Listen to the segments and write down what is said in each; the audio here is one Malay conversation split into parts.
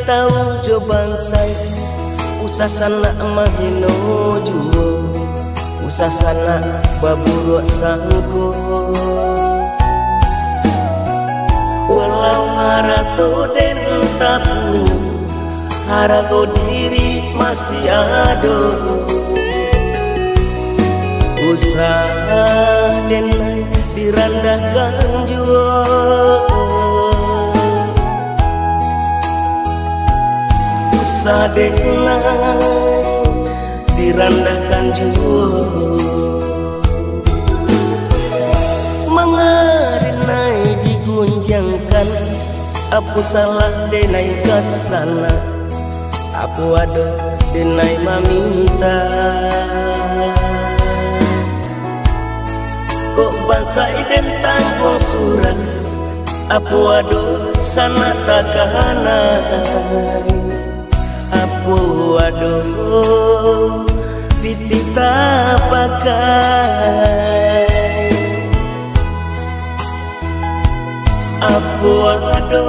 tahu jo bansai usah sana mahino juo usah sana baburu sangko walau harato den tak punya harago diri masih ada usah denai dirandahkan jua usah denai dirandahkan jua mengarinai digunjangkan aku salah denai kasana aku ada denai meminta kok bansai den tanggung surat aku ada sana takana aku ada bitita pakai aku ada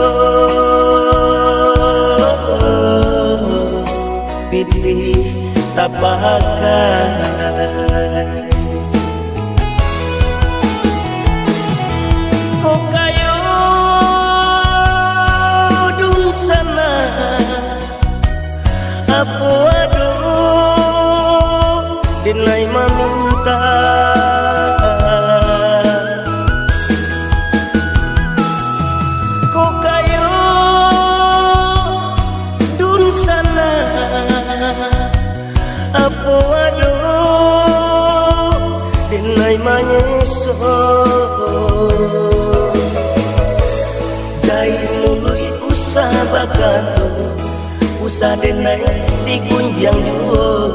piti tak pakai kok kayo dun sana apa aduh dinai meminta kok kayo dun sana apa aduh dinai menyesal jai mului usah bakato usah denai digunjang juo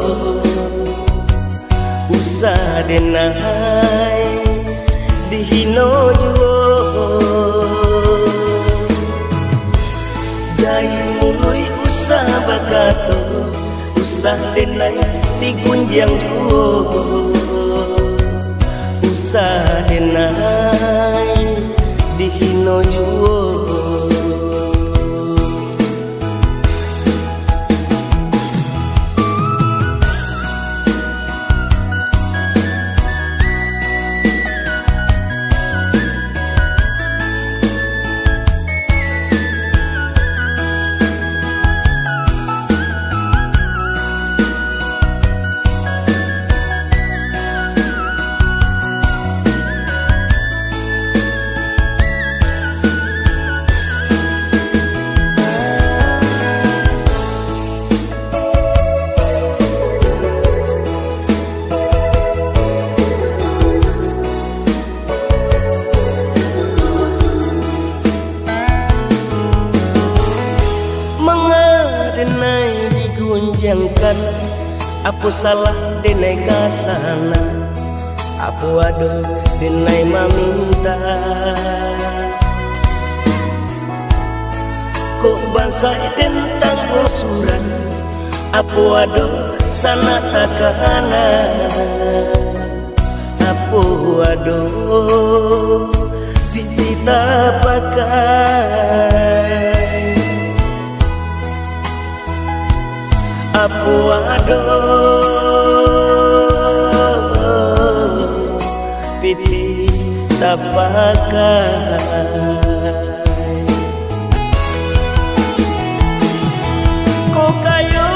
usah denai dihino juo jai mului usah bakato usah denai digunjang juo usah denai dihino juo denai digunjangkan aku salah denai kasana aku ada denai meminta kok bansai den tanggung surat aku ada sana takana aku ada bitita pakai aku ada piti tak pakai kok kayo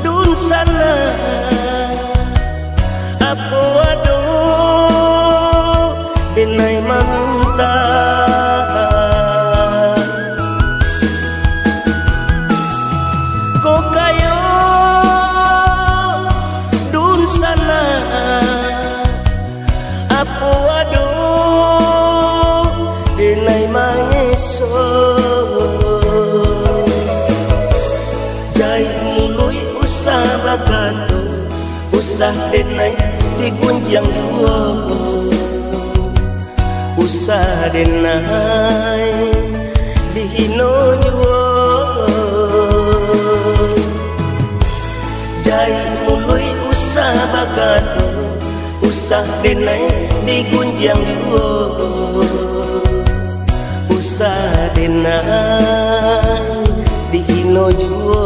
dun sana aku ada denai meminta kok kayo dun sana apa aduh denai mangesol jai mului usah bakato usah denai digunjang juo usah denai dihino juo jai mului usah bakato usah denai digunjang juo usah denai juo